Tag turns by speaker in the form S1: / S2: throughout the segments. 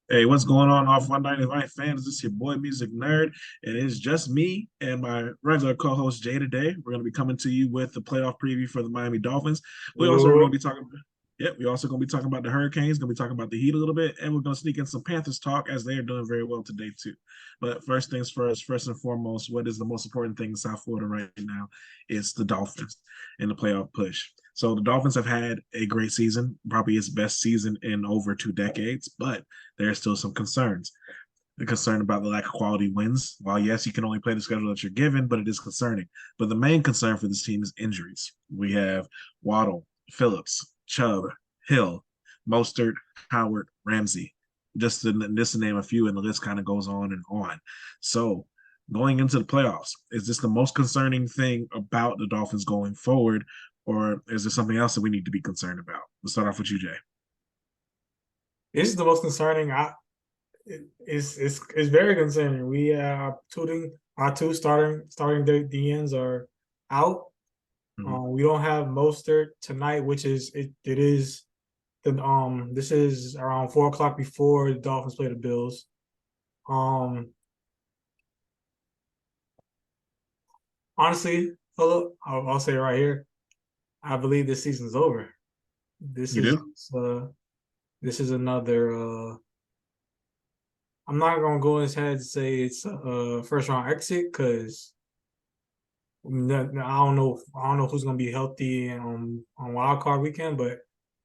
S1: Hey, what's going on off 195 fans? This is your boy Music Nerd, and it's just me and my regular co-host Jay today. We're going to be coming to you with the playoff preview for the Miami Dolphins. We also are going to be talking we also going to be talking about the Hurricanes, going to be talking about the Heat a little bit, and we're going to sneak in some Panthers talk as they are doing very well today too. But first things first, first and foremost, what is the most important thing in South Florida right now? It's the Dolphins and the playoff push. So the Dolphins have had a great season, probably its best season in over 2 decades, but there are still some concerns. The concern about the lack of quality wins. While yes, you can only play the schedule that you're given, but it is concerning. But the main concern for this team is injuries. We have Waddle, Phillips, Chubb, Hill, Mostert, Howard, Ramsey. Just to name a few, and the list kind of goes on and on. So going into the playoffs, is this the most concerning thing about the Dolphins going forward, or is there something else that we need to be concerned about? Let's start off with you, Jay.
S2: This is the most concerning. It's very concerning. We are tooting our two starting DNs are out.
S1: Mm-hmm.
S2: We don't have Mostert tonight, which is it is the this is around 4 o'clock before the Dolphins play the Bills. Um, Honestly, Philip, I'll say it right here. I believe this season's over. This
S1: You
S2: is
S1: do?
S2: uh this is another I'm not gonna go in his head and say it's a first round exit because I don't know. I don't know who's going to be healthy on wild card weekend, but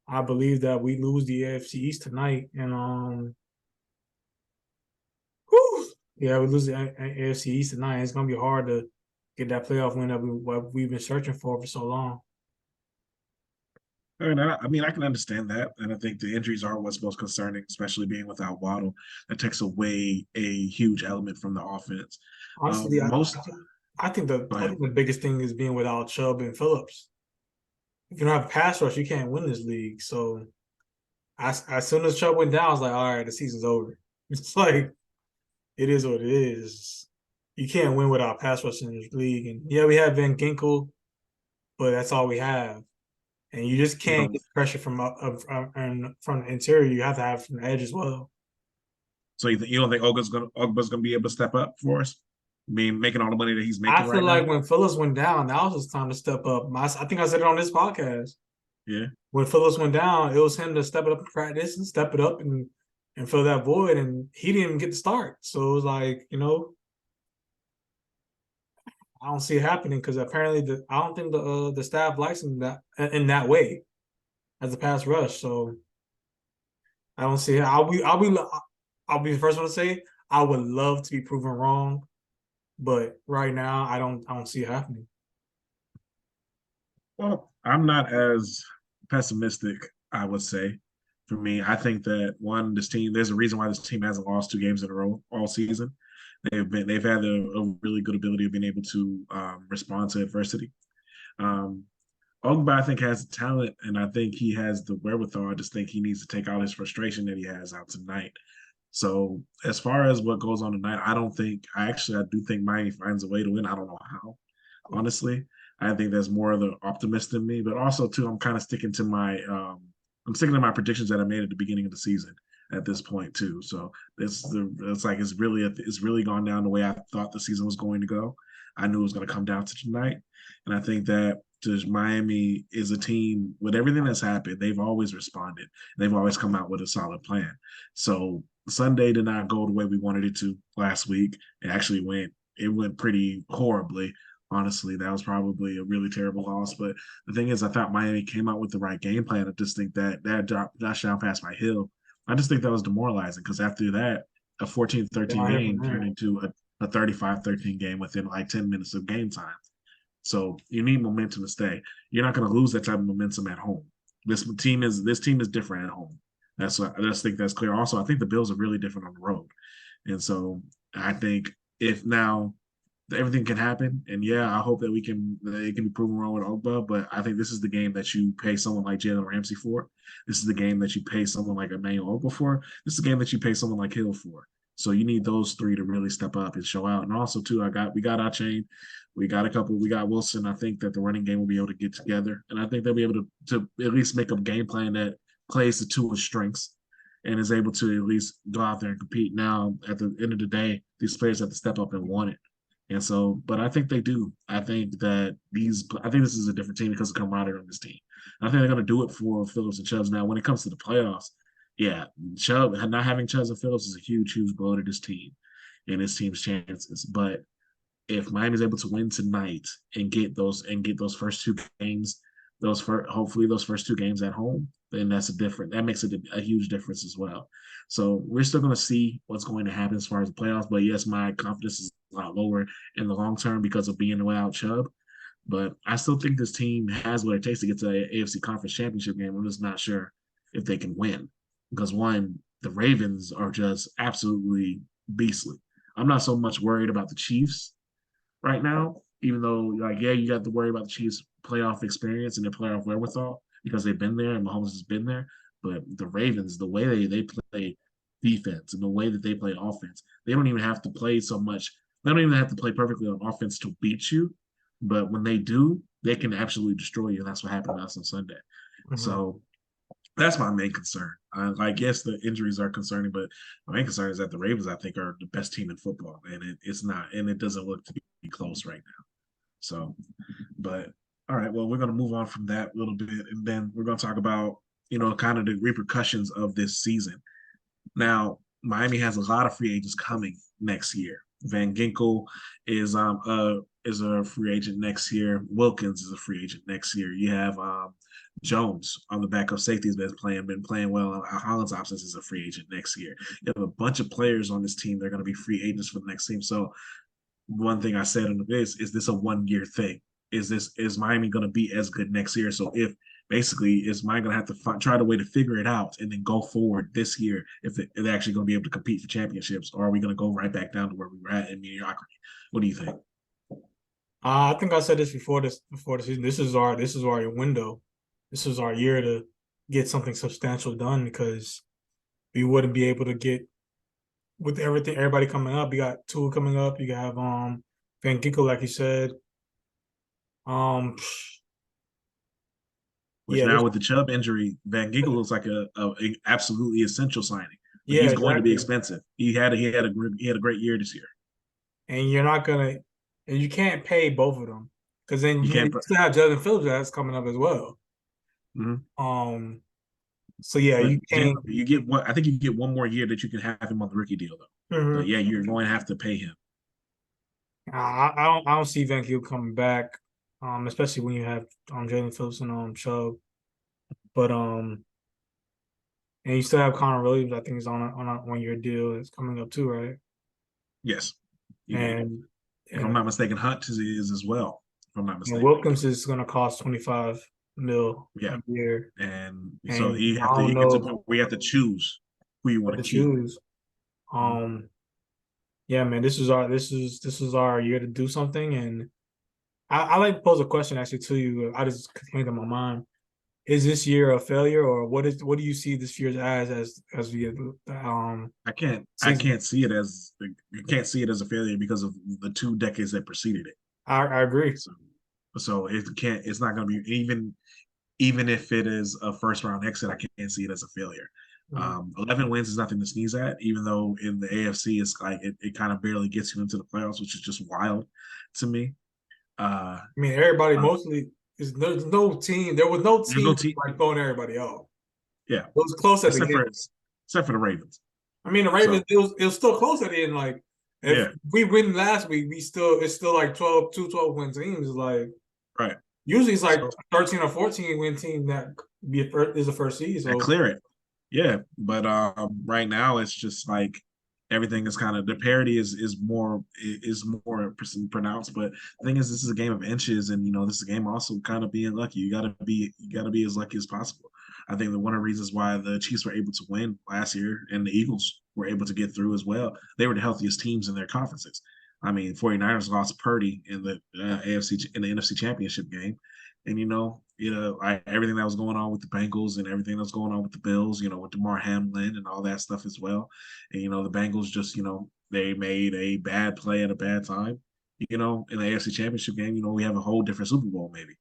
S2: I believe that we lose the AFC East tonight, and yeah, we lose the AFC East tonight. It's going to be hard to get that playoff win that we've been searching for so long.
S1: I mean, I can understand that, and I think the injuries are what's most concerning, especially being without Waddle. That takes away a huge element from the offense.
S2: Honestly,
S1: Most, go
S2: I
S1: ahead.
S2: think the biggest thing is being without Chubb and Phillips. If you don't have a pass rush, you can't win this league. So as soon as Chubb went down, I was like, all right, the season's over. It's like it is what it is. You can't win without pass rush in this league. And yeah, we have Van Ginkel, but that's all we have. And you just
S1: You
S2: can't
S1: don't,
S2: get pressure and from the interior. You have to have from the edge as well.
S1: so you don't think Ogba's gonna be able to step up for us? I mean, making all the money that he's
S2: I
S1: making
S2: feel
S1: right
S2: like
S1: now.
S2: when Phillips went down, now was his time to step up. I think I said it on this podcast.
S1: Yeah.
S2: When Phillips went down, it was him to step it up in practice and step it up and fill that void. And he didn't even get to start. So it was like, I don't see it happening because apparently I don't think the staff likes him that in that way as a pass rush. So I don't see it. I'll be the first one to say I would love to be proven wrong, but right now I don't see it happening.
S1: Well, I'm not as pessimistic, I would say. For me, I think that this team, there's a reason why this team hasn't lost 2 games in a row all season. They've had a really good ability of being able to respond to adversity. Um, Ogba, I think, has the talent, and I think he has the wherewithal. I just think he needs to take out his frustration that he has out tonight. So, as far as what goes on tonight, I do think Miami finds a way to win. I don't know how, honestly. I think there's more of the optimist in me, but also too, I'm sticking to my predictions that I made at the beginning of the season at this point too. So it's really gone down the way I thought the season was going to go. I knew it was going to come down to tonight, and I think that just Miami is a team with everything that's happened. They've always responded. They've always come out with a solid plan. So Sunday did not go the way we wanted it to last week. It went pretty horribly. Honestly, that was probably a really terrible loss. But the thing is, I thought Miami came out with the right game plan. I just think that touchdown pass by Hill, I just think that was demoralizing because after that, a 14-13
S2: Down here from
S1: game turned
S2: there.
S1: into a 35-13 game within like 10 minutes of game time. So you need momentum to stay. You're not going to lose that type of momentum at home. This team is different at home. I just think that's clear. Also, I think the Bills are really different on the road, and so I think if now everything can happen, and yeah, I hope that it can be proven wrong with Ogba, but I think this is the game that you pay someone like Jalen Ramsey for. This is the game that you pay someone like Emmanuel Ogba for. This is the game that you pay someone like Hill for. So you need those three to really step up and show out. And also too, we got our chain, we got Wilson. I think that the running game will be able to get together, and I think they'll be able to at least make a game plan that plays the two of strengths. and is able to at least go out there and compete. Now, at the end of the day, these players have to step up and want it. And so, but I think they do. I think this is a different team because of camaraderie on this team. I think they're going to do it for Phillips and Chubbs. Now, when it comes to the playoffs, yeah, Chubb not having Chubbs and Phillips is a huge, huge blow to this team and this team's chances. But if Miami's able to win tonight and get those first two games, hopefully those first two games at home, then that makes it a huge difference as well. So we're still going to see what's going to happen as far as the playoffs. But yes, my confidence is a lot lower in the long term because of being without Chubb. But I still think this team has what it takes to get to the AFC Conference Championship game. I'm just not sure if they can win because one, the Ravens are just absolutely beastly. I'm not so much worried about the Chiefs right now, even though, like, yeah, you got to worry about the Chiefs' playoff experience and their playoff wherewithal because they've been there and Mahomes has been there. But the Ravens, the way they play defense and the way that they play offense, they don't even have to play so much. They don't even have to play perfectly on offense to beat you. But when they do, they can absolutely destroy you. And that's what happened to us on Sunday. Mm-hmm. So that's my main concern. I guess the injuries are concerning, but my main concern is that the Ravens, I think, are the best team in football, and it's not, and it doesn't look to be close right now. So, but all right, well, we're going to move on from that a little bit, and then we're going to talk about kind of the repercussions of this season. Now, Miami has a lot of free agents coming next year. Van Ginkel is a free agent next year. Wilkins is a free agent next year. You have Jones on the backup safety has been playing well. Holland's absence is a free agent next year. You have a bunch of players on this team. They're going to be free agents for the next team. So one thing I said on this is this a 1 year thing? Is Miami going to be as good next year? So if basically is Miami going to have to try the way to figure it out and then go forward this year if they're actually going to be able to compete for championships, or are we going to go right back down to where we were at in mediocrity? What do you think?
S2: I think I said this before the season. This is our window. This is our year to get something substantial done because we wouldn't be able to get with everybody coming up. You got Tua coming up. You have Van Ginkel, like you said.
S1: Now with the Chubb injury, Van Ginkel looks like a absolutely essential signing. But he's going to be expensive. He had a great year this year.
S2: And you're not gonna, and you can't pay both of them because then you still have Justin Phillips that's coming up as well.
S1: Mm-hmm.
S2: So yeah,
S1: but you get one. I think you get one more year that you can have him on the rookie deal though. Mm-hmm. But yeah, you're going to have to pay him.
S2: I don't see Van Ginkel coming back, especially when you have Jalen Phillips and Chubb. But and you still have Connor Williams. I think he's on a 1 year deal. It's coming up too, right?
S1: Yes.
S2: And
S1: if I'm not mistaken, Hunt is as well. If I'm not mistaken,
S2: Wilkins is going to cost $25 million a year,
S1: and so you get to the point where you have to choose who you want to choose.
S2: Yeah, man, this is our year to do something, and I like to pose a question actually to you. I just came to my mind: is this year a failure, or what do you see this year as the
S1: I can't see it as a failure because of the 2 decades that preceded it.
S2: I agree.
S1: So it's not going to be even if it is a first round exit. I can't see it as a failure. 11 wins is nothing to sneeze at, even though in the AFC it's like it kind of barely gets you into the playoffs, which is just wild to me.
S2: I mean, everybody mostly is there's no team. There was no team like throwing everybody off.
S1: Yeah,
S2: it was close at the end,
S1: except for the Ravens.
S2: I mean, the Ravens it was still close at the end. Like if we win last week, it's still like 12 win teams. Like
S1: right.
S2: Usually it's like 13 or 14 win team that is the first seed. So
S1: clear it. Yeah, but right now it's just like everything is kind of the parity is more pronounced. But the thing is, this is a game of inches, and this is a game also kind of being lucky. You gotta be as lucky as possible. I think that one of the reasons why the Chiefs were able to win last year and the Eagles were able to get through as well, they were the healthiest teams in their conferences. I mean, 49ers lost Purdy in the NFC Championship game. And, everything that was going on with the Bengals and everything that was going on with the Bills, with DeMar Hamlin and all that stuff as well. And, the Bengals just, they made a bad play at a bad time, in the AFC Championship game. We have a whole different Super Bowl maybe.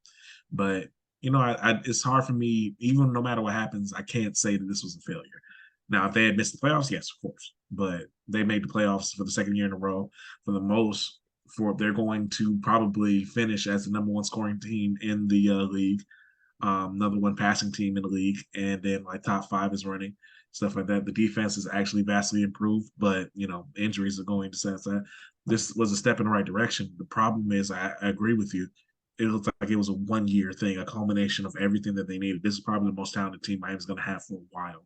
S1: But, it's hard for me, even no matter what happens, I can't say that this was a failure Now, if they had missed the playoffs, yes, of course. But they made the playoffs for the second year in a row. For the most, for they're going to probably finish as the number one scoring team in the league, number one passing team in the league, and then like top five is running stuff like that. The defense is actually vastly improved, but injuries are going to sense that this was a step in the right direction. The problem is, I agree with you. It looks like it was a 1 year thing, a culmination of everything that they needed. This is probably the most talented team Miami's going to have for a while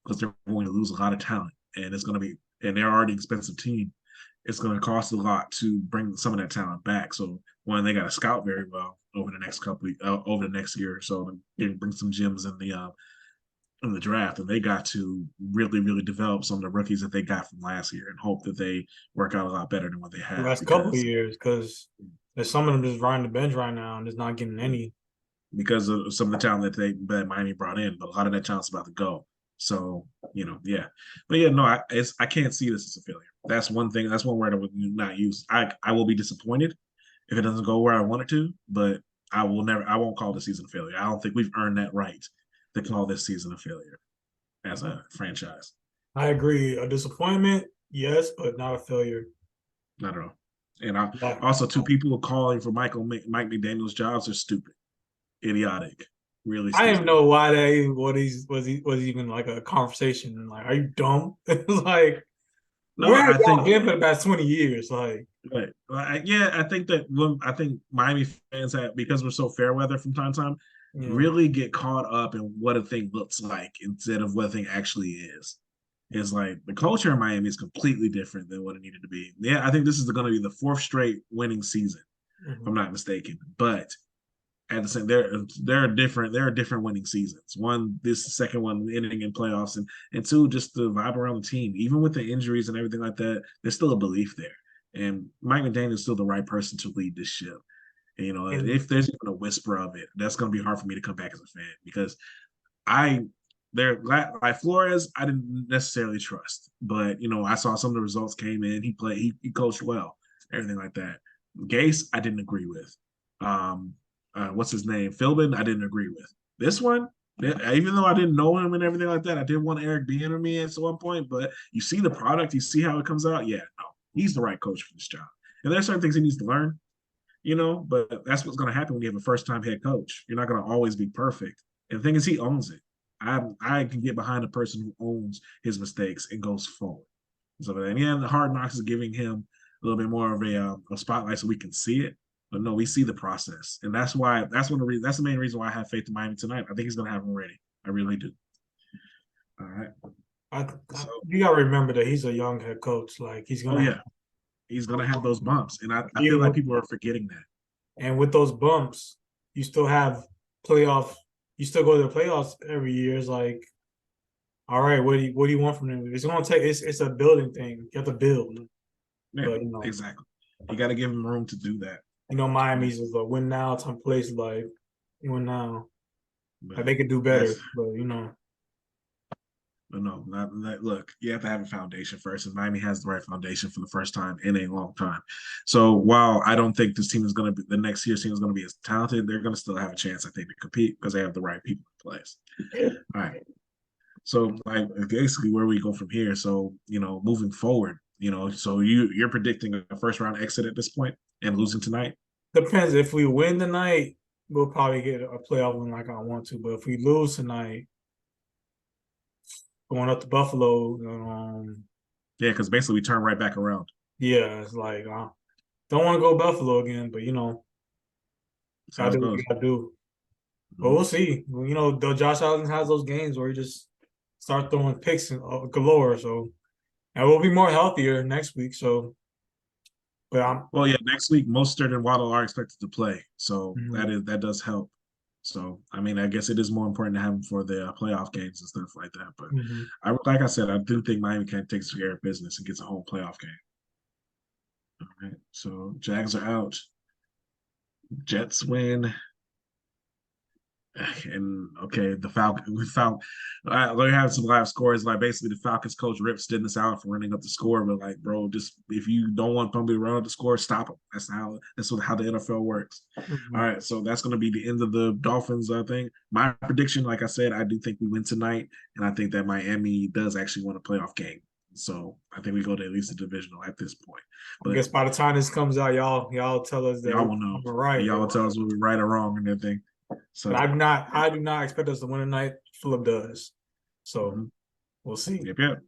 S1: because they're going to lose a lot of talent, and it's going to be, and they're already an expensive team. It's going to cost a lot to bring some of that talent back. So one, they got to scout very well over the next over the next year or so, and bring some gems in the draft, and they got to really, really develop some of the rookies that they got from last year, and hope that they work out a lot better than what they
S2: The
S1: have.
S2: last couple of years, because there's some of them just riding the bench right now and just not getting any.
S1: Because of some of the talent that Miami brought in, but a lot of that talent's about to go. So yeah, but yeah, no, I can't see this as a failure. That's one thing. That's one word I would not use. I will be disappointed if it doesn't go where I want it to, but I won't call the season a failure. I don't think we've earned that right to call this season a failure as a franchise.
S2: I agree. A disappointment, yes, but not a failure.
S1: Not at all. And also, two people calling for Mike McDaniel's jobs are stupid, idiotic, really stupid.
S2: I didn't know why that was even like a conversation. Like, are you dumb? It's like,
S1: no,
S2: where have
S1: I
S2: y'all
S1: think
S2: been for the past 20 years? Like,
S1: right. Yeah, I think that I think Miami fans have, because we're so fair weather from time to time, really get caught up in what a thing looks like instead of what a thing actually is. It's like the culture in Miami is completely different than what it needed to be. Yeah, I think this is going to be the fourth straight winning season, if I'm not mistaken. But at the same, there are different winning seasons. One, this second one ending in playoffs, and two, just the vibe around the team. Even with the injuries and everything like that, there's still a belief there. And Mike McDaniel is still the right person to lead this ship. And if there's even a whisper of it, that's going to be hard for me to come back as a fan, because like Flores, I didn't necessarily trust, but I saw some of the results came in. He played, he coached well, everything like that. Gase, I didn't agree with. What's his name? Philbin, I didn't agree with. This one, even though I didn't know him and everything like that, I did want Eric Bieniemy at one point. But you see the product, you see how it comes out. Yeah, no, he's the right coach for this job. And there's certain things he needs to learn, but that's what's going to happen when you have a first-time head coach. You're not going to always be perfect. And the thing is, he owns it. I can get behind a person who owns his mistakes and goes forward. So, and yeah, the Hard Knocks is giving him a little bit more of a spotlight so we can see it. But no, we see the process, and that's why that's one of the reasons. That's the main reason why I have faith in Miami tonight. I think he's going to have him ready. I really do. All right.
S2: You got to remember that he's a young head coach. Like, he's going to.
S1: He's going to have those bumps, and I feel like people are forgetting that.
S2: And with those bumps, you still have playoff. You still go to the playoffs every year. It's like, all right, what do you want from them? It's going to take. It's a building thing. You have to build.
S1: Yeah, but, exactly. You got to give them room to do that.
S2: Miami's is a win now type place. Like, you win now. Like, they could do better, but
S1: But no, look, you have to have a foundation first, and Miami has the right foundation for the first time in a long time. So while I don't think this team is going to be, the next year's team is going to be as talented, they're going to still have a chance, I think, to compete because they have the right people in place. All right. So, like, basically, where we go from here. So, moving forward, so you're predicting a first round exit at this point and losing tonight?
S2: Depends. If we win tonight, we'll probably get a playoff win like I want to. But if we lose tonight, going up to Buffalo,
S1: yeah, because basically we turn right back around.
S2: Yeah, it's like don't want to go Buffalo again, but gotta do what you gotta do. But we'll see. Josh Allen has those games where he just start throwing picks galore. So, and we'll be more healthier next week. So, but
S1: next week Mostert and Waddle are expected to play, so that does help. So, I mean, I guess it is more important to have them for the playoff games and stuff like that. But like I said, I do think Miami can take care of business and gets a home playoff game. All right, so Jags are out. Jets win. And okay, the they have some live scores. Like basically, the Falcons coach rips Dennis out for running up the score, but like, bro, just if you don't want somebody to run up the score, stop them. That's how the NFL works.
S2: Mm-hmm.
S1: All right, so that's going to be the end of the Dolphins. I think my prediction, like I said, I do think we win tonight, and I think that Miami does actually win a playoff game. So I think we go to at least a divisional at this point.
S2: I
S1: But
S2: guess by the time this comes out, y'all tell us that
S1: y'all will know.
S2: we're right.
S1: Y'all will tell us we're right or wrong and everything.
S2: But
S1: So
S2: I do not expect us to win tonight. Philip does. So
S1: mhm.
S2: we'll see.
S1: Yep.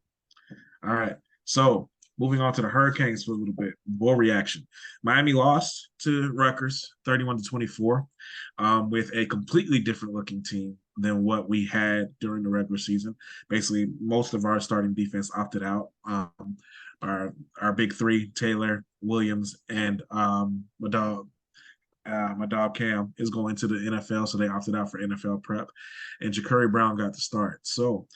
S1: All right. So moving on to the Hurricanes for a little bit. More reaction. Miami lost to Rutgers 31-24 with a completely different looking team than what we had during the regular season. Basically, most of our starting defense opted out. Our big three, Taylor, Williams, and my dog Cam is going to the NFL, so they opted out for NFL prep, and Jacurri Brown got the start. So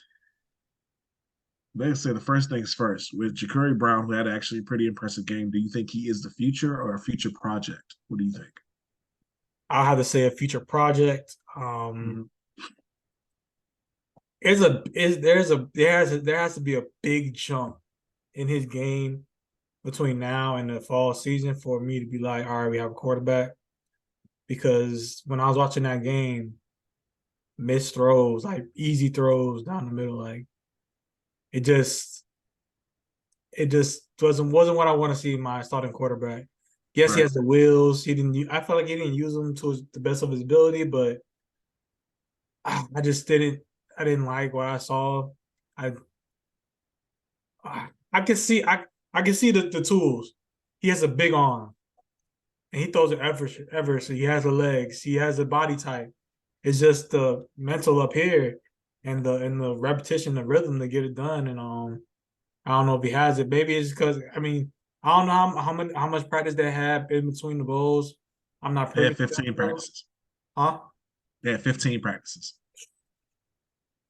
S1: let's say the first things first. With Jacurri Brown, who had actually a pretty impressive game, do you think he is the future or a future project? What do you think?
S2: I'll have to say a future project.
S1: Mm-hmm.
S2: There has to be a big jump in his game between now and the fall season for me to be like, all right, we have a quarterback. Because when I was watching that game, missed throws, like easy throws down the middle, like it just it just wasn't what I want to see in my starting quarterback. Yes, he
S1: Right.
S2: has the wheels. He didn't. I felt like he didn't use them to the best of his ability, but I just didn't. I didn't like what I saw. I I can see I can see the tools. He has a big arm, and he throws it ever. So he has the legs. He has the body type. It's just the mental up here, and the repetition, the rhythm to get it done. And I don't know if he has it. Maybe it's because I don't know how much practice they have in between the bowls. I'm not
S1: They
S2: privy
S1: had
S2: to that
S1: 15
S2: though.
S1: practices.
S2: Huh?
S1: They had 15 practices.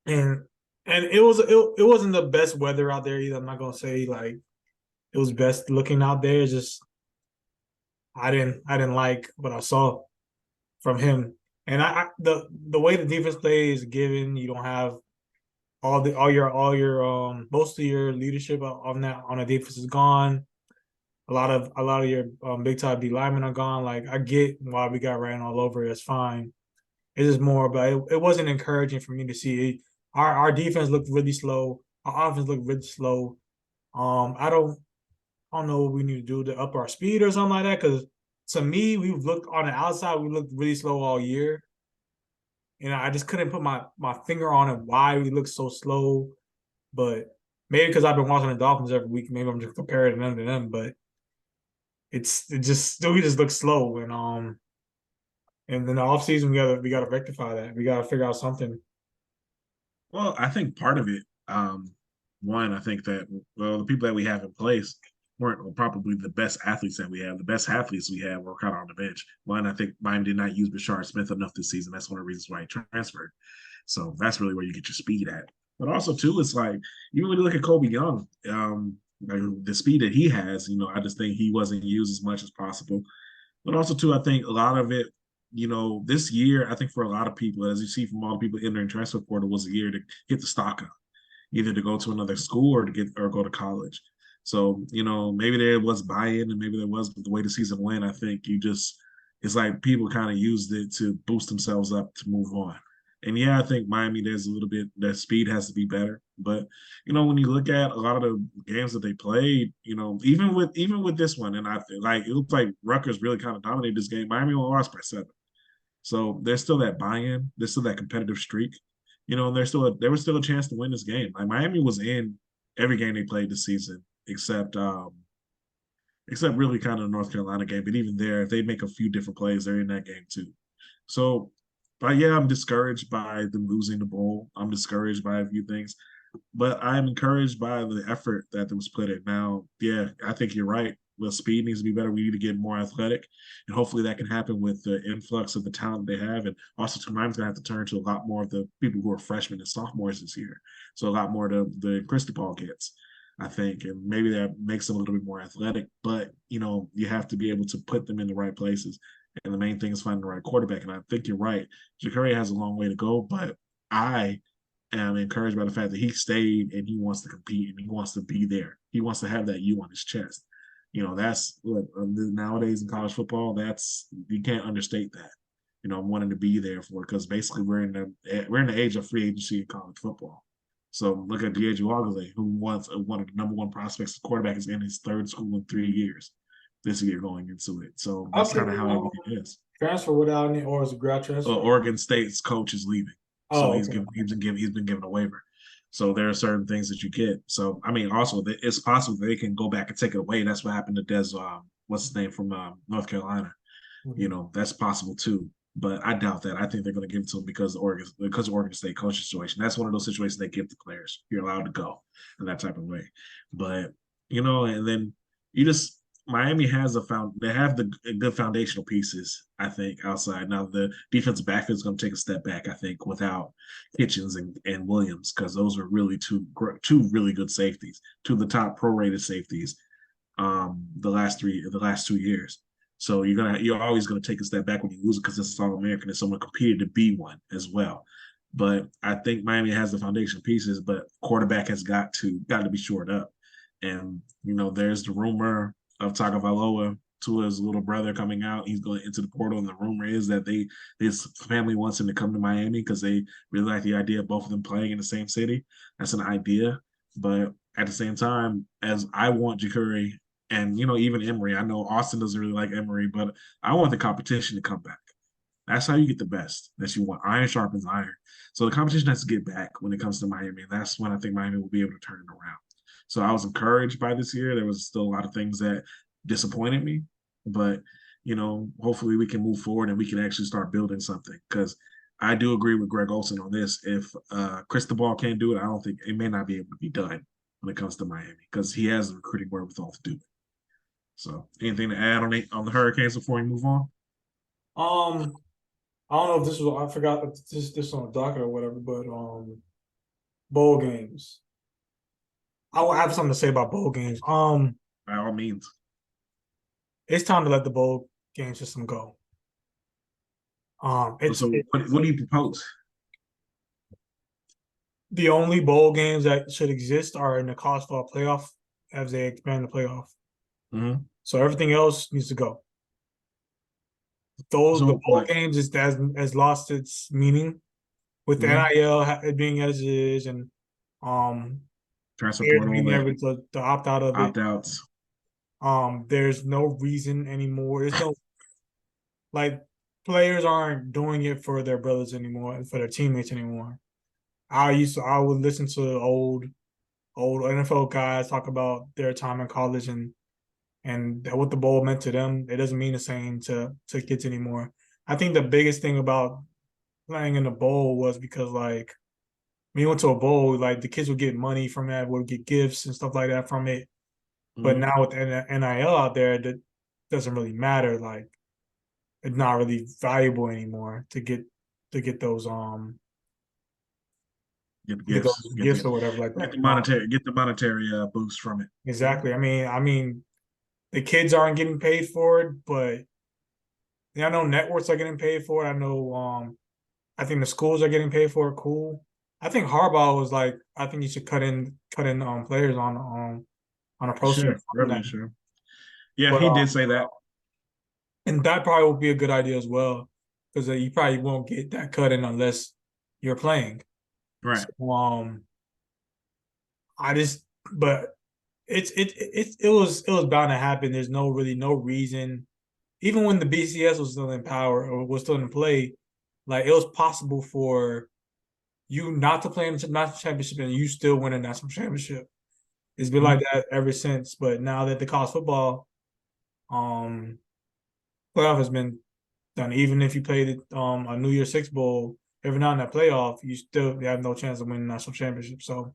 S2: And it wasn't the best weather out there either. I'm not gonna say like it was best looking out there. It's just I didn't like what I saw from him. And the way the defense plays is given. You don't have all your most of your leadership on that on the defense is gone. A lot of your big time D linemen are gone. Like I get why we got ran all over. It's fine. It's just more, but it wasn't encouraging for me to see. Our defense looked really slow. Our offense looked really slow. I don't know what we need to do to up our speed or something like that. Because to me, we've looked on the outside, we looked really slow all year. And I just couldn't put my finger on it why we look so slow. But maybe because I've been watching the Dolphins every week, maybe I'm just comparing them to them. But it just we just look slow. And then the offseason we gotta rectify that. We gotta figure out something.
S1: Well, I think part of it, one, I think that the people that we have in place weren't probably the best athletes that we have. The best athletes we have were kind of on the bench. One, I think mine did not use Bashard Smith enough this season. That's one of the reasons why he transferred. So that's really where you get your speed at. But also too, it's like you really look at Kobe Young, like the speed that he has. I just think he wasn't used as much as possible. But also too, I think a lot of it, this year, I think for a lot of people, as you see from all the people entering transfer portal, was a year to get the stock up, either to go to another school or go to college. So, maybe there was buy-in and maybe there was, but the way the season went, I think it's like people kind of used it to boost themselves up to move on. And yeah, I think Miami, there's a little bit that speed has to be better. But when you look at a lot of the games that they played, even with this one, and I feel like it looked like Rutgers really kind of dominated this game. Miami only lost by 7. So there's still that buy-in, there's still that competitive streak, and there was still a chance to win this game. Like Miami was in every game they played this season, except really kind of the North Carolina game. But even there, if they make a few different plays, they're in that game too. So, but yeah, I'm discouraged by them losing the bowl. I'm discouraged by a few things, but I'm encouraged by the effort that was put in. Now, yeah, I think you're right. Well, speed needs to be better. We need to get more athletic, and hopefully that can happen with the influx of the talent they have. And also, Miami's gonna have to turn to a lot more of the people who are freshmen and sophomores this year. So a lot more of the Cristobal kids, I think, and maybe that makes them a little bit more athletic. But you have to be able to put them in the right places. And the main thing is finding the right quarterback. And I think you're right. Jacurri has a long way to go, but I am encouraged by the fact that he stayed and he wants to compete and he wants to be there. He wants to have that U on his chest. That's look, nowadays in college football, that's you can't understate that. Wanting to be there for it because basically we're in the age of free agency in college football. So look at Diego, who wants one of the number one prospects. The quarterback is in his third school in 3 years. This year going into it, so that's
S2: Okay,
S1: kind of how everything is.
S2: transfer without any, or is it grad transfer?
S1: Oregon State's coach is leaving, so
S2: Oh, okay.
S1: he's been given a waiver. So there are certain things that you get. So I mean, also it's possible they can go back and take it away. That's what happened to Des. What's his name from North Carolina? That's possible too. But I doubt that. I think they're going to give it to him because of Oregon State coach situation. That's one of those situations they give the players. You're allowed to go in that type of way. But and then you just Miami has they have the good foundational pieces. I think outside now the defensive backfield is going to take a step back. I think without Kitchens and Williams because those are really two really good safeties, two of the top prorated safeties. The last 2 years. So you're always gonna take a step back when you lose it because it's All American and someone competed to be one as well. But I think Miami has the foundation pieces, but quarterback has got to be shored up. And there's the rumor of Tagovailoa, Tua's little brother, coming out. He's going into the portal, and the rumor is that his family wants him to come to Miami because they really like the idea of both of them playing in the same city. That's an idea, but at the same time, as I want Jacurri and even Emory. I know Austin doesn't really like Emory, but I want the competition to come back. That's how you get the best that you want. Iron sharpens iron. So the competition has to get back when it comes to Miami. And that's when I think Miami will be able to turn it around. So I was encouraged by this year. There was still a lot of things that disappointed me, but hopefully we can move forward and we can actually start building something. Because I do agree with Greg Olson on this. If Cristobal can't do it, I don't think it may not be able to be done when it comes to Miami because he has the recruiting wherewithal to do it. So, anything to add on the Hurricanes before we move on?
S2: I don't know if this was I forgot if this on the docket or whatever, but bowl games. I will have something to say about bowl games.
S1: By all means.
S2: It's time to let the bowl game system go.
S1: What do you propose?
S2: The only bowl games that should exist are in the college football playoff as they expand the playoff.
S1: Mm-hmm.
S2: So everything else needs to go. The bowl games has lost its meaning with the NIL being as it is and
S1: transfer portal
S2: being able to opt out of
S1: opt-outs.
S2: There's no reason anymore. There's no players aren't doing it for their brothers anymore, for their teammates anymore. I would listen to old NFL guys talk about their time in college and what the bowl meant to them. It doesn't mean the same to kids anymore. I think the biggest thing about playing in the bowl was because when you went to a bowl, the kids would get money from that, would get gifts and stuff like that from it. But now with NIL out there, that doesn't really matter. It's not really valuable anymore to get those gifts or whatever like that.
S1: Get the monetary boost from it.
S2: Exactly. I mean, the kids aren't getting paid for it, but I know networks are getting paid for it. I know I think the schools are getting paid for it. Cool. I think Harbaugh was I think you should cut in players on a pro
S1: sure. Yeah, but, he did say that.
S2: And that probably would be a good idea as well, because you probably won't get that cut in unless you're playing.
S1: Right.
S2: So, but it was bound to happen. There's no reason. Even when the BCS was still in power or was still in play, it was possible for you not to play in the national championship and you still win a national championship. It's been like that ever since. But now that the college football playoff has been done, even if you played a New Year's Six bowl every now and that playoff, you still have no chance of winning a national championship. So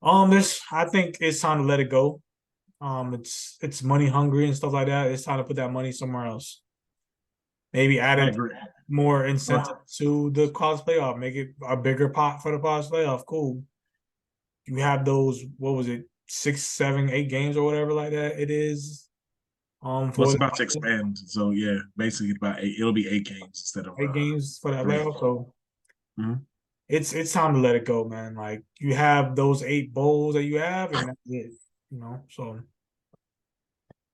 S2: I think it's time to let it go. It's money hungry and stuff like that. It's time to put that money somewhere else. Maybe add more incentive to the college playoff. Make it a bigger pot for the college playoff. Cool. You have those, what was it, 6, 7, 8 games or whatever like that it is. For
S1: Well, it's
S2: the
S1: about to expand. So yeah, basically it'll be 8 games instead of
S2: 8 games for that
S1: 3.
S2: layoff. So
S1: Mhm.
S2: it's time to let it go, man. Like you have those 8 bowls that you have, and that's it. So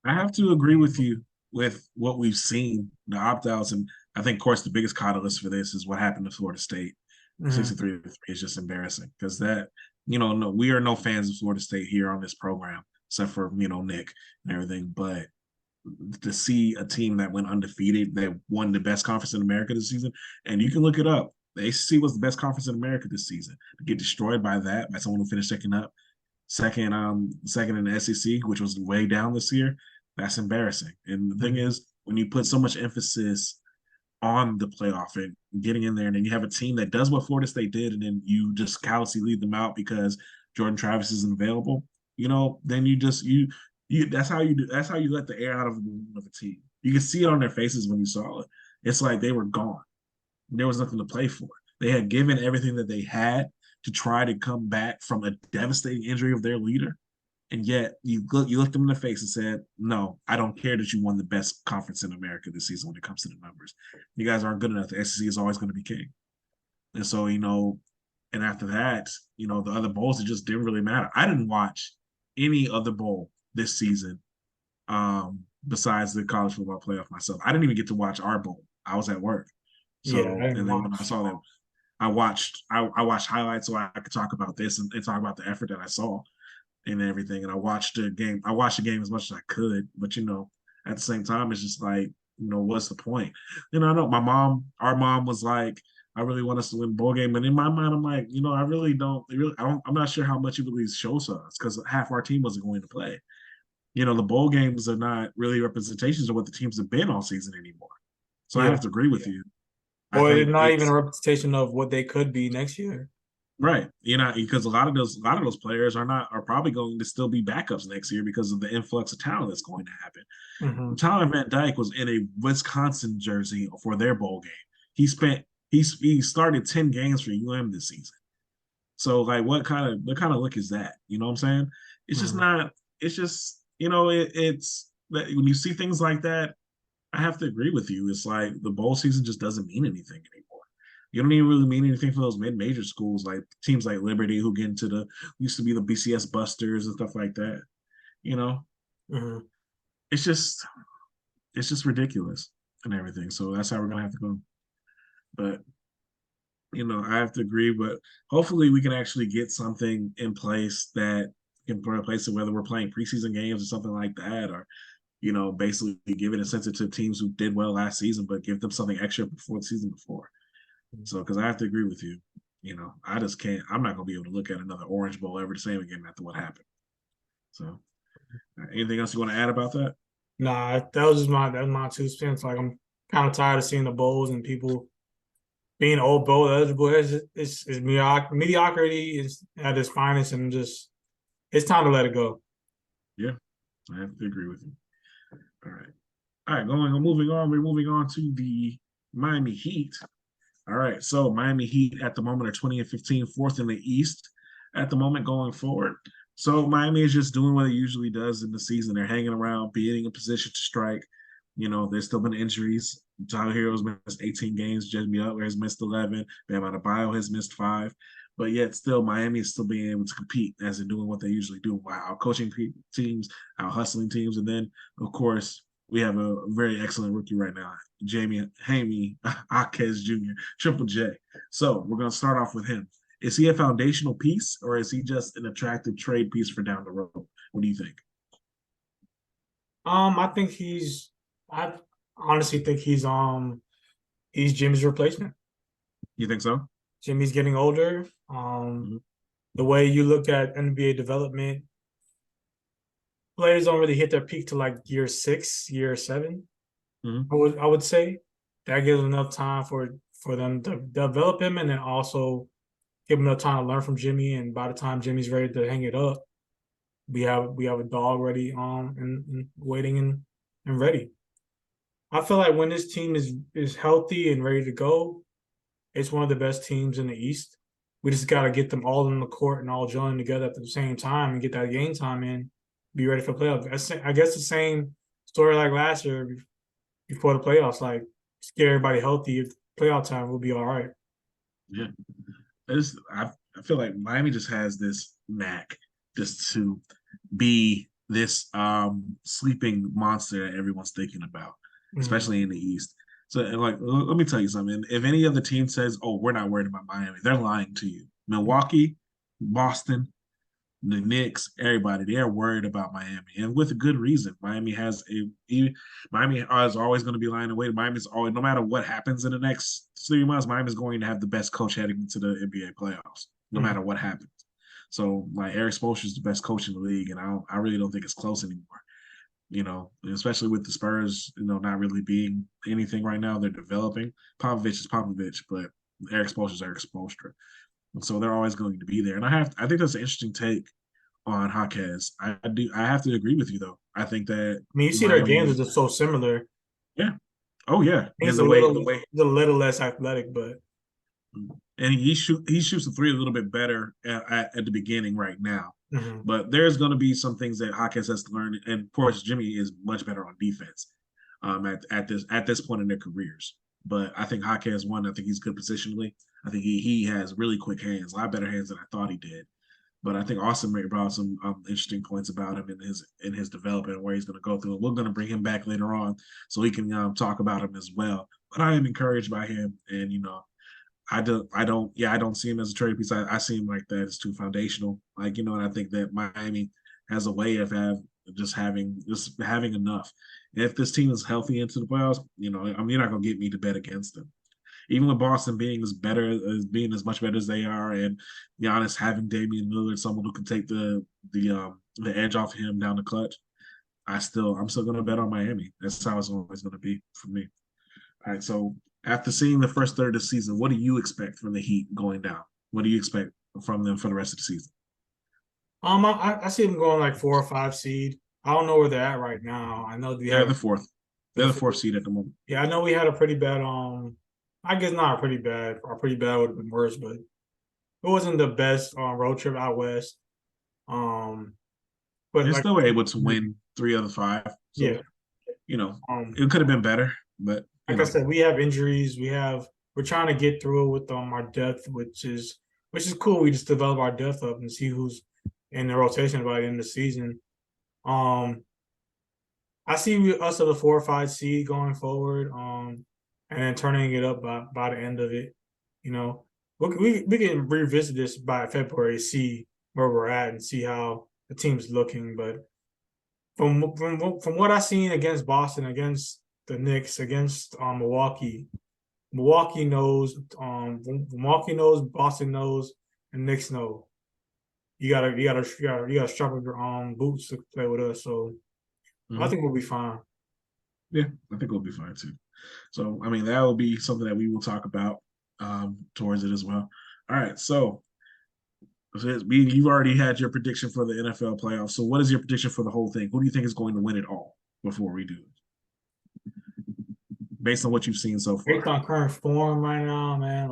S1: I have to agree with you with what we've seen, the opt-outs, and I think, of course, the biggest catalyst for this is what happened to Florida State.
S2: mhm.
S1: 63-3 is just embarrassing because that, no, we are no fans of Florida State here on this program, except for, Nick and everything. But to see a team that went undefeated, that won the best conference in America this season, and you can look it up. The ACC was the best conference in America this season. To get destroyed by that, by someone who finished second in the SEC, which was way down this year, that's embarrassing. And the thing is, when you put so much emphasis on the playoff and getting in there, and then you have a team that does what Florida State did, and then you just callously leave them out because Jordan Travis isn't available, then you that's how you let the air out of a team. You can see it on their faces when you saw it. It's like they were gone. There was nothing to play for. They had given everything that they had to try to come back from a devastating injury of their leader. And yet you looked them in the face and said, no, I don't care that you won the best conference in America this season when it comes to the numbers. You guys aren't good enough. The SEC is always going to be king. And so, and after that, the other bowls, it just didn't really matter. I didn't watch any other bowl this season besides the college football playoff myself. I didn't even get to watch our bowl. I was at work.
S2: Yeah,
S1: So,
S2: I
S1: and
S2: didn't
S1: then when I
S2: watch.
S1: saw that, I watched highlights so I could talk about this and talk about the effort that I saw and everything. And I watched the game. I watched the game as much as I could, but at the same time, it's just like, what's the point? I know our mom was like, I really want us to win bowl game. And in my mind, I'm like, I really don't. I'm not sure how much it really shows us because half our team wasn't going to play. The bowl games are not really representations of what the teams have been all season anymore. So I
S2: Yeah,
S1: have to agree with you. I
S2: or it's
S1: think
S2: not even a
S1: it's
S2: representation of what they could be next year.
S1: right. Because a lot of those players are probably going to still be backups next year because of the influx of talent that's going to happen.
S2: Mm-hmm.
S1: Tyler Van Dyke was in a Wisconsin jersey for their bowl game. He started 10 games for UM this season. So like what kind of look is that? You know what I'm saying? It's just
S2: Mm-hmm.
S1: not, it's just, it's that when you see things like that, I have to agree with you. It's like the bowl season just doesn't mean anything anymore. You don't even really mean anything for those mid-major schools, like teams like Liberty, who get into used to be the BCS Busters and stuff like that. You know,
S2: Mm-hmm.
S1: it's just it's just ridiculous and everything. So that's how we're gonna have to go. But I have to agree. But hopefully, we can actually get something in place that can put in place, whether we're playing preseason games or something like that, or basically give an incentive to teams who did well last season, but give them something extra before the season before. So, because I have to agree with you, I just can't. I'm not gonna be able to look at another Orange Bowl ever the same again after what happened. So, anything else you want to add about that?
S2: Nah, that was my 2 cents. Like I'm kind of tired of seeing the bowls and people being old bowl eligible. It's mediocrity is at its finest, and just it's time to let it go.
S1: Yeah, I have to agree with you. All right, all right. Moving on. We're moving on to the Miami Heat. All right, so Miami Heat at the moment are 20 and 15, fourth in the East at the moment going forward. So Miami is just doing what it usually does in the season. They're hanging around, being in position to strike. There's still been injuries. Tyler Hero's missed 18 games. Jimmy Butler has missed 11. Bam Adebayo has missed 5. But yet still Miami is still being able to compete as they're doing what they usually do while out coaching teams, out hustling teams. And then, of course, we have a very excellent rookie right now, Jaime Jaquez Jr., Triple J. So we're going to start off with him. Is he a foundational piece or is he just an attractive trade piece for down the road? What do you think?
S2: I think I honestly think he's Jimmy's replacement.
S1: You think so?
S2: Jimmy's getting older.
S1: Mm-hmm.
S2: The way you look at NBA development, players don't really hit their peak to like year 6, year 7.
S1: Mm-hmm.
S2: I would say that gives enough time for them to develop him, and then also give him enough time to learn from Jimmy. And by the time Jimmy's ready to hang it up, we have a dog ready and waiting and ready. I feel like when this team is healthy and ready to go, it's one of the best teams in the East. We just got to get them all in the court and all joining together at the same time and get that game time in. Be ready for playoffs. I guess the same story like last year before the playoffs, like get everybody healthy. If playoff time, we'll be all right.
S1: Yeah, I feel like Miami just has this knack just to be this sleeping monster that everyone's thinking about, especially in the East. So, like, let me tell you something. If any other team says, "Oh, we're not worried about Miami," they're lying to you. Milwaukee, Boston, the Knicks, everybody, they're worried about Miami, and with a good reason. Miami is always going to be lying away. Miami's always, no matter what happens in the next 3 months, Miami's going to have the best coach heading into the NBA playoffs, no matter what happens. So, like, Eric Spoelstra is the best coach in the league, and I really don't think it's close anymore. You know, especially with the Spurs, not really being anything right now. They're developing. Popovich is Popovich, but Eric Spoelstra is Eric Spoelstra. And so they're always going to be there. And I think that's an interesting take on Jaquez. I have to agree with you though. I think that
S2: I mean, you see their games are just so similar.
S1: Yeah. Oh yeah.
S2: He's a little less athletic, but
S1: and he shoots the three a little bit better at the beginning right now.
S2: Mm-hmm.
S1: But there's going to be some things that Jaquez has to learn, and of course Jimmy is much better on defense at this point in their careers. But I think Jaquez I think he's good positionally. I think he has really quick hands, a lot better hands than I thought he did. But I think Austin brought some interesting points about him in his development and where he's going to go through. And we're going to bring him back later on so we can talk about him as well. But I am encouraged by him, and I don't see him as a trade piece. I see him like that. It's too foundational. And I think that Miami has a way of having enough. And if this team is healthy into the playoffs, you're not going to get me to bet against them. Even with Boston being as much better as they are, and Giannis having Damian Lillard, someone who can take the edge off him down the clutch, I'm still going to bet on Miami. That's how it's always going to be for me. All right, so after seeing the first third of the season, what do you expect from the Heat going down? What do you expect from them for the rest of the season?
S2: I see them going like 4 or 5 seed. I don't know where they're at right now. I know
S1: They're the fourth. They're the fourth seed at the moment.
S2: Yeah, I know we had a pretty bad I guess not pretty bad. Or pretty bad would have been worse, but it wasn't the best road trip out west. But
S1: they're still able to win 3 of the 5. So,
S2: yeah,
S1: it could have been better, but
S2: like I said, we have injuries. We're trying to get through it with our depth, which is cool. We just develop our depth up and see who's in the rotation by the end of the season. I see us at a 4 or 5 seed going forward. And then turning it up by the end of it. We can revisit this by February, see where we're at, and see how the team's looking. But from what I've seen against Boston, against the Knicks, against Milwaukee knows, Boston knows, and Knicks know. You gotta strap up your boots to play with us. So I think we'll be fine.
S1: Yeah, I think we'll be fine too. So, I mean, that will be something that we will talk about towards it as well. All right, so you've already had your prediction for the NFL playoffs. So, what is your prediction for the whole thing? Who do you think is going to win it all before we do it? Based on what you've seen so far.
S2: Based on current form right now, man,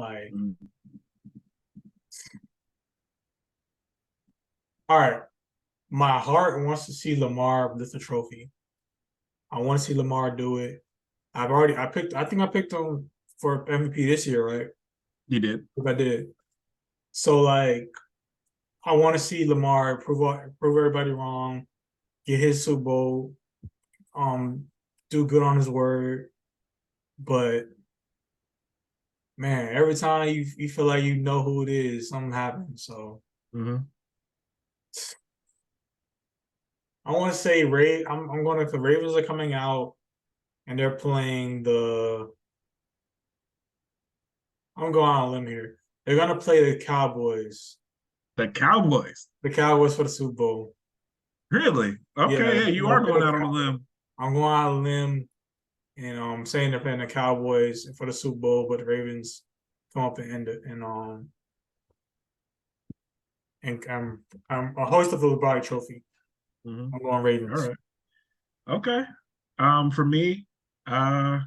S2: All right. My heart wants to see Lamar lift the trophy. I want to see Lamar do it. I think I picked him for MVP this year, right?
S1: You did.
S2: If I did. So I want to see Lamar prove everybody wrong, get his Super Bowl, do good on his word. But man, every time you feel like you know who it is, something happens. So I want to say I'm going to the Ravens are coming out. And they're playing I'm going on a limb here. They're going to play the Cowboys.
S1: The Cowboys?
S2: The Cowboys for the Super Bowl.
S1: Really? Okay, yeah, you are going out on a limb.
S2: I'm going out on a limb, and I'm saying they're playing the Cowboys for the Super Bowl, but the Ravens come up and end it. And I'm a host of the Body Trophy. I'm going Ravens.
S1: All right. Okay. For me, I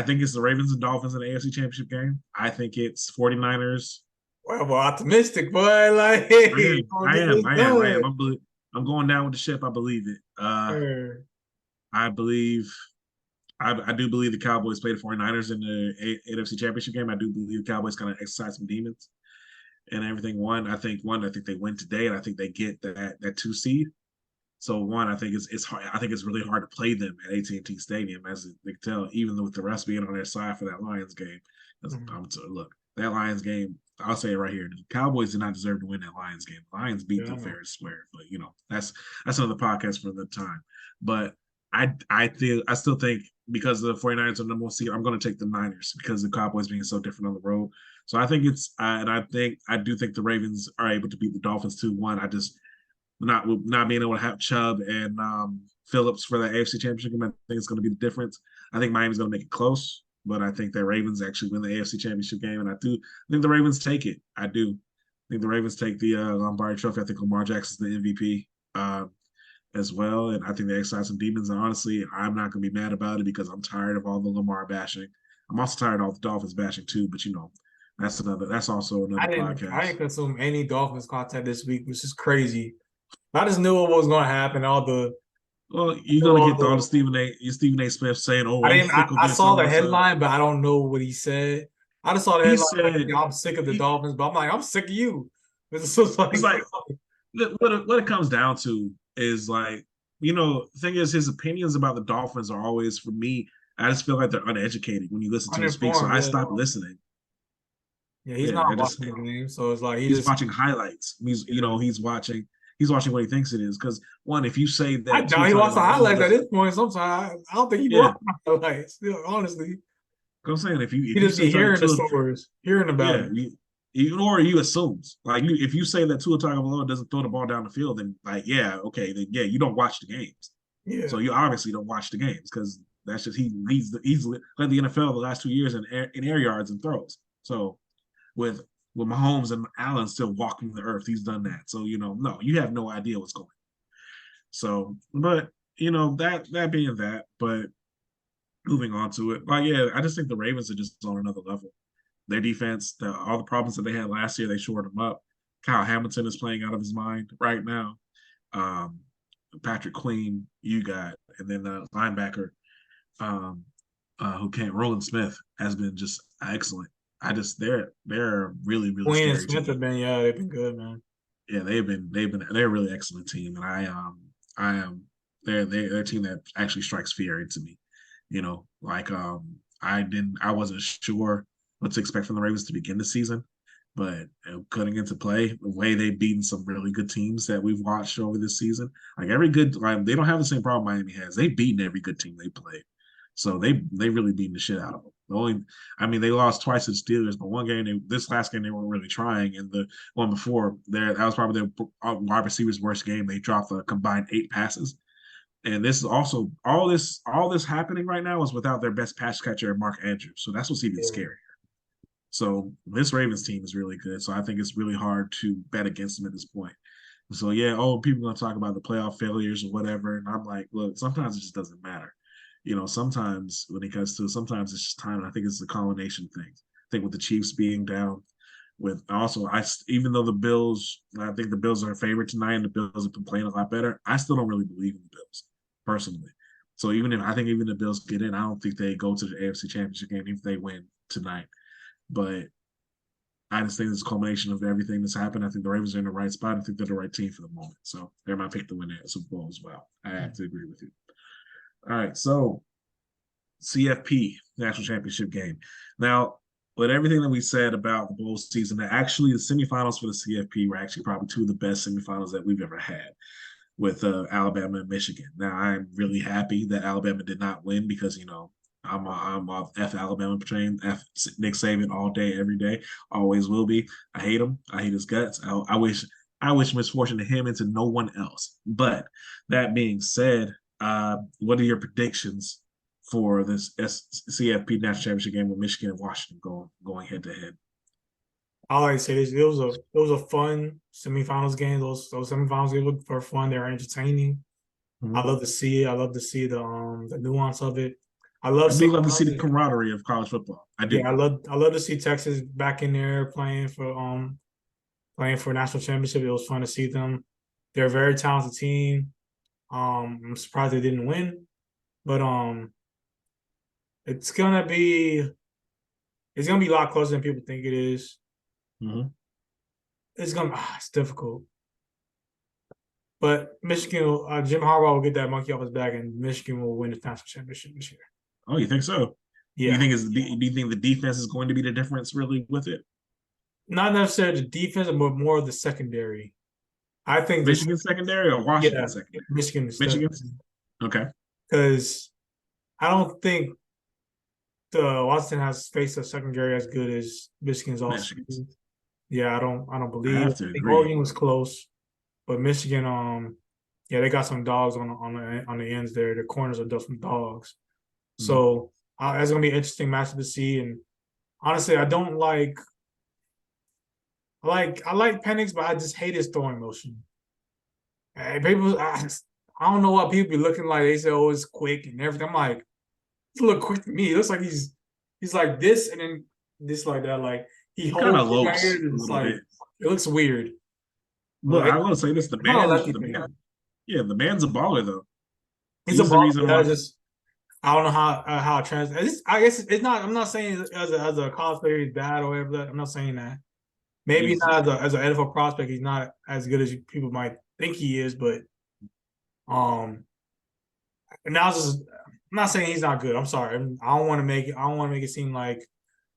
S1: think it's the Ravens and Dolphins in the AFC Championship game. I think it's 49ers.
S2: Well, optimistic, boy. I
S1: am. I'm going down with the ship. I believe it. I believe I do believe the Cowboys played the 49ers in the NFC Championship game. I do believe the Cowboys kind of exercised some demons and everything. I think they win today, and I think they get that 2 seed. So I think it's hard. I think it's really hard to play them at AT&T Stadium, as they can tell, even with the rest being on their side for that Lions game. Look, that Lions game, I'll say it right here: the Cowboys did not deserve to win that Lions game. The Lions beat them fair and square, but that's another podcast for the time. But I still think because the 49ers are number one seed, I'm going to take the Niners because the Cowboys being so different on the road. So I think I do think the Ravens are able to beat the Dolphins 2-1. I just not being able to have Chubb and Phillips for the AFC Championship game, I think it's going to be the difference. I think Miami's going to make it close, but I think the Ravens actually win the AFC Championship game, and I think the Ravens take it. I do. I think the Ravens take the Lombardi Trophy. I think Lamar Jackson's the MVP as well, and I think they exercise some demons. And honestly, I'm not going to be mad about it because I'm tired of all the Lamar bashing. I'm also tired of all the Dolphins bashing too, but that's also another podcast.
S2: I didn't consume any Dolphins content this week, which is crazy. I just knew what was going to happen.
S1: You're gonna get all the Stephen A. Smith saying, "Oh,
S2: I saw the headline, but I don't know what he said. I just saw the headline. I'm sick of the Dolphins, but I'm like, I'm sick of you.
S1: It's like what it comes down to is the thing is his opinions about the Dolphins are always, for me, I just feel like they're uneducated when you listen to him speak. So I stopped listening.
S2: Yeah, he's not watching the game, so it's like
S1: he's watching highlights. He's watching what he thinks it is. Because if you say that,
S2: I doubt he watched the highlights at this point. Sometimes I don't think he watched the highlights. Honestly,
S1: I'm saying if you
S2: just be hearing the stories, hearing about it.
S1: You assumes if you say that Tua Tagovailoa doesn't throw the ball down the field, then you don't watch the games.
S2: Yeah.
S1: So you obviously don't watch the games because that's just he's led the NFL the last 2 years in air yards and throws. So with Mahomes and Allen still walking the earth, he's done that. So no, you have no idea what's going on. So, but that being that, but moving on to it, I just think the Ravens are just on another level. Their defense, all the problems that they had last year, they shored them up. Kyle Hamilton is playing out of his mind right now. Patrick Queen, you got, and then the linebacker who can't, Roland Smith, has been just excellent. They're really, really
S2: Queen
S1: and
S2: Smith have been, they've been good, man.
S1: Yeah, they're a really excellent team, and they're a team that actually strikes fear into me. I wasn't sure what to expect from the Ravens to begin the season, but cutting into play, the way they've beaten some really good teams that we've watched over this season, they don't have the same problem Miami has. They've beaten every good team they played, so they really beaten the shit out of them. They lost twice to the Steelers, but this last game they weren't really trying, and the one before that was probably their wide receivers' worst game. They dropped a combined 8 passes. And this is also all this happening right now is without their best pass catcher, Mark Andrews. So that's what's even scarier. So this Ravens team is really good. So I think it's really hard to bet against them at this point. So people are gonna talk about the playoff failures or whatever. And I'm like, look, sometimes it just doesn't matter. Sometimes when it comes to sometimes it's just time. And I think it's a combination thing. I think with the Chiefs being down, even though the Bills, I think the Bills are a favorite tonight and the Bills have been playing a lot better, I still don't really believe in the Bills personally. So even if the Bills get in, I don't think they go to the AFC Championship game if they win tonight. But I just think it's a culmination of everything that's happened. I think the Ravens are in the right spot. I think they're the right team for the moment. So they're my pick to win the Super Bowl as well. I have to agree with you. All right, so CFP, National Championship game. Now, with everything that we said about the bowl season, actually the semifinals for the CFP were actually probably 2 of the best semifinals that we've ever had, with Alabama and Michigan. Now, I'm really happy that Alabama did not win because, I'm off F Alabama train, F Nick Saban all day, every day, always will be. I hate him. I hate his guts. I wish misfortune to him and to no one else. But that being said, what are your predictions for this CFP National Championship game with Michigan and Washington going head to head?
S2: I like to say this. It was a fun semifinals game. Those semifinals games were fun. They're entertaining. Mm-hmm. I love to see it. I love to see the nuance of it. I do love to see
S1: the camaraderie of college football. I do.
S2: Yeah, I love to see Texas back in there playing for national championship. It was fun to see them. They're a very talented team. I'm surprised they didn't win. But it's gonna be a lot closer than people think it is.
S1: Mm-hmm.
S2: It's difficult. But Michigan, Jim Harbaugh will get that monkey off his back, and Michigan will win the national championship this year.
S1: Oh, you think so?
S2: Yeah,
S1: Do you think the defense is going to be the difference really with it?
S2: not necessarily the defense, but more of the secondary. I think this,
S1: Michigan secondary or Washington
S2: yeah,
S1: secondary?
S2: Michigan instead,
S1: Michigan's okay.
S2: because I don't think the Washington has faced a secondary as good as Michigan's also.
S1: Michigan's.
S2: Yeah, I don't
S1: I
S2: believe.
S1: have
S2: I
S1: to
S2: think
S1: agree.
S2: Oregon was close, but Michigan, yeah, they got some dogs on the ends there. The corners are just some dogs.
S1: Mm-hmm.
S2: So it's gonna be an interesting match to see. And honestly, I don't like. I like Penix, but I just hate his throwing motion. And I don't know why people be looking like they say, "Oh, it's quick and everything." I'm like, it look quick to me. It looks like he's like this and then this like that. Like he
S1: He kind
S2: holds
S1: of
S2: it right here
S1: lopes
S2: and
S1: a
S2: it's
S1: little
S2: like
S1: bit.
S2: it looks weird.
S1: Look,
S2: Like
S1: I will say this:
S2: kind of lefty
S1: the man,
S2: thing.
S1: yeah, the man's a baller though.
S2: He's a
S1: He's the
S2: ball.
S1: reason
S2: Yeah,
S1: why.
S2: I don't know how it translates. I guess it's not. I'm not saying as a college player he's bad or whatever. I'm not saying that. Maybe
S1: He's
S2: not as an NFL prospect, he's not as good as people might think he is. But um, and now I'm not saying he's not good. I'm sorry. I don't want to make it. I don't want to make it seem like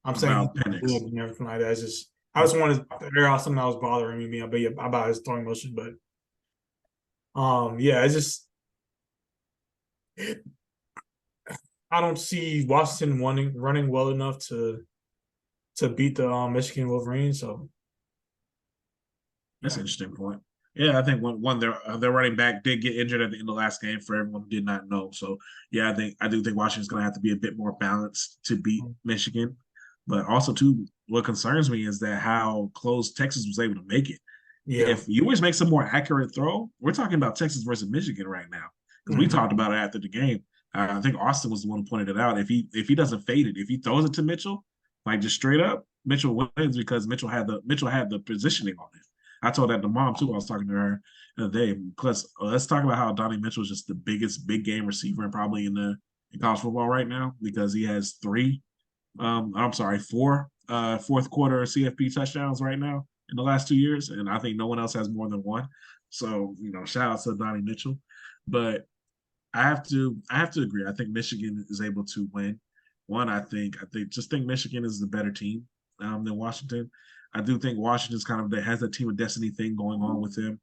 S2: I'm saying he's
S1: about
S2: not good
S1: Penix.
S2: and everything like that. It's just I just wanted to air out something that was bothering me about his throwing motion. But yeah, it's just I don't see Washington running well enough to beat the Michigan Wolverines. So
S1: That's
S2: yeah.
S1: an interesting point. Yeah, I think one their running back did get injured at the end of last game for everyone who did not know. So yeah, I do think Washington's going to have to be a bit more balanced to beat Michigan. But also too, what concerns me is that how close Texas was able to make it.
S2: Yeah.
S1: If Ewers makes a more accurate throw, we're talking about Texas versus Michigan right now because we
S2: Mhm.
S1: talked about it after the game. I think Austin was the one who pointed it out. If he doesn't fade it, if he throws it to Mitchell, like just straight up, Mitchell wins because Mitchell had the positioning on it. I told that to mom too. I was talking to her the other day. Plus, let's talk about how Donnie Mitchell is just the biggest big game receiver and probably in college football right now because he has four fourth quarter CFP touchdowns right now in the last 2 years, and I think no one else has more than one. So shout out to Donnie Mitchell, but I have to agree. I think Michigan is able to win. One, I think Michigan is the better team than Washington. I do think Washington's kind of has a team of destiny thing going on with them.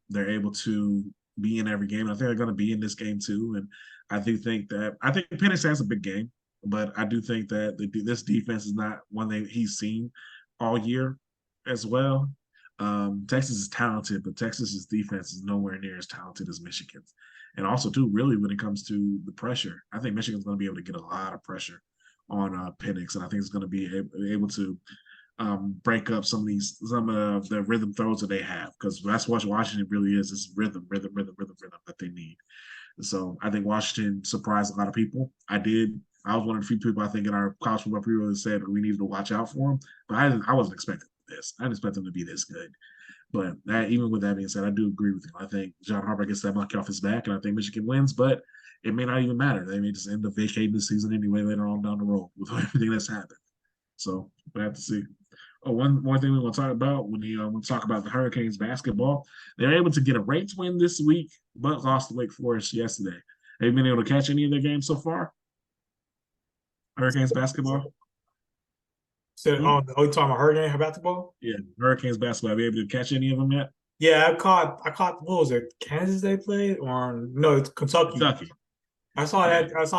S1: They're able to be in every game. And I think they're going to be in this game too. And I think Penix has a big game, but I do think that this defense is not one that he's seen all year as well. Texas is talented, but Texas's defense is nowhere near as talented as Michigan's. And also, too, really, when it comes to the pressure, I think Michigan's going to be able to get a lot of pressure on Penix, and I think it's going to be able to break up some of the rhythm throws that they have because that's what Washington really is. It's rhythm that they need. So I think Washington surprised a lot of people. I did. I was one of the few people I think in our college football preview that said we needed to watch out for them, but I wasn't expecting this. I didn't expect them to be this good. But even with that being said, I do agree with you. I think John Harbaugh gets that monkey off his back, and I think Michigan wins, but it may not even matter. They may just end up vacating the season anyway later on down the road with everything that's happened. So we have to see. Oh, one more thing we want to talk about when we talk about the Hurricanes basketball, they're able to get a ranked win this week, but lost to Wake Forest yesterday. Have you been able to catch any of their games so far? Hurricanes basketball?
S2: So,
S1: Hmm?
S2: you talking about Hurricane basketball?
S1: Yeah, Hurricanes basketball. Have you able to catch any of them yet?
S2: Yeah, I caught. What was it? Kansas they played, or no? It's Kentucky.
S1: Kentucky. Yeah.
S2: I saw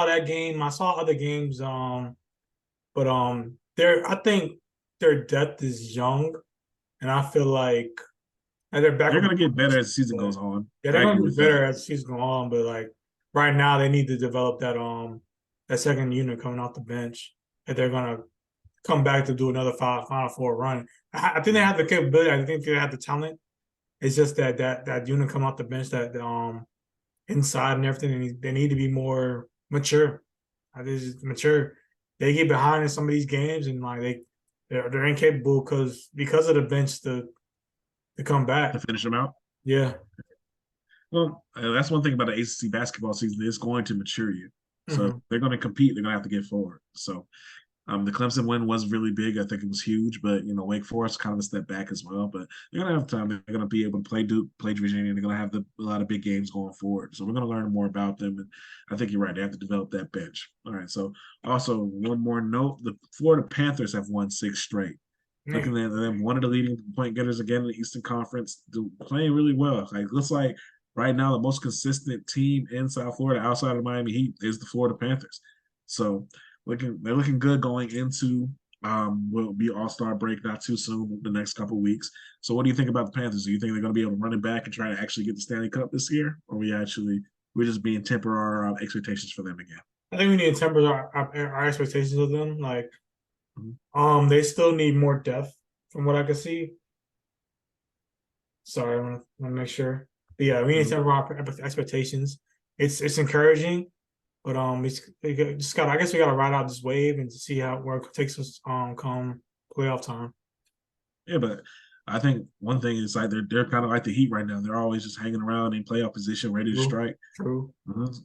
S2: that game. I saw other games. But I think their depth is young, and I feel like and they're back
S1: They're
S2: with.
S1: going to get better as the season
S2: But
S1: goes on.
S2: yeah, they're
S1: I
S2: gonna
S1: agree
S2: be
S1: with that.
S2: better as the season goes on. But like right now, they need to develop that second unit coming off the bench. That they're gonna come back to do another Final Four run. I think they have the capability. I think they have the talent. It's just that unit come off the bench that inside and everything. They need to be more mature. I think it's mature. They get behind in some of these games and like they're incapable because of the bench to come
S1: To
S2: back.
S1: finish them out.
S2: Yeah.
S1: Well, that's one thing about the ACC basketball season. It's going to mature you. So if
S2: Hmm.
S1: they're going to compete, they're going to have to get forward. So the Clemson win was really big. I think it was huge, but Wake Forest kind of a step back as well. But they're gonna have time. They're gonna be able to play Duke, play Virginia. They're gonna have a lot of big games going forward. So we're gonna learn more about them. And I think you're right. They have to develop that bench. All right. So also one more note: the Florida Panthers have won 6 straight.
S2: Man,
S1: Looking at them, one of the leading point getters again in the Eastern Conference, playing really well. Like looks like right now the most consistent team in South Florida outside of Miami Heat is the Florida Panthers. So they're looking good going into will be All-Star break not too soon, the next couple of weeks. So what do you think about the Panthers? Do you think they're going to be able to run it back and try to actually get the Stanley Cup this year, or we're just being temper our expectations for them again?
S2: I think we need to temper our expectations of them. Like,
S1: Mhm.
S2: they still need more depth from what I can see. Sorry, I want to make sure. But yeah, we need to
S1: Mhm.
S2: temper our expectations. It's encouraging, but just got. I guess we got to ride out this wave and see where it takes us. Come playoff time.
S1: Yeah, but I think one thing is like they're kind of like the Heat right now. They're always just hanging around in playoff position, ready to
S2: True,
S1: strike.
S2: true.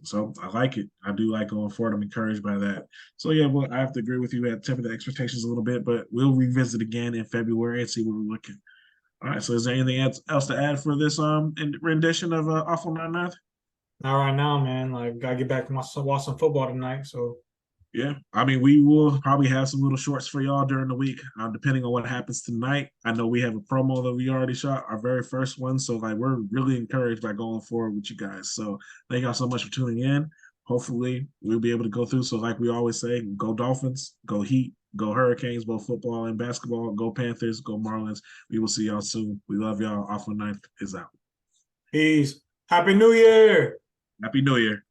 S1: So I like it. I do like going forward. I'm encouraged by that. So yeah, well, I have to agree with you. We had to temper the expectations a little bit, but we'll revisit again in February and see where we're looking. All right. So is there anything else to add for this rendition of Awful 99th?
S2: Not right now, man. Like, gotta get back to watch some football tonight. So
S1: Yeah, I mean, we will probably have some little shorts for y'all during the week, depending on what happens tonight. I know we have a promo that we already shot, our very first one. So, like, we're really encouraged by going forward with you guys. So, thank y'all so much for tuning in. Hopefully, we'll be able to go through. So, like we always say, go Dolphins, go Heat, go Hurricanes, both football and basketball, go Panthers, go Marlins. We will see y'all soon. We love y'all. Awful Ninth is out.
S2: peace. Happy New Year.
S1: Happy New Year.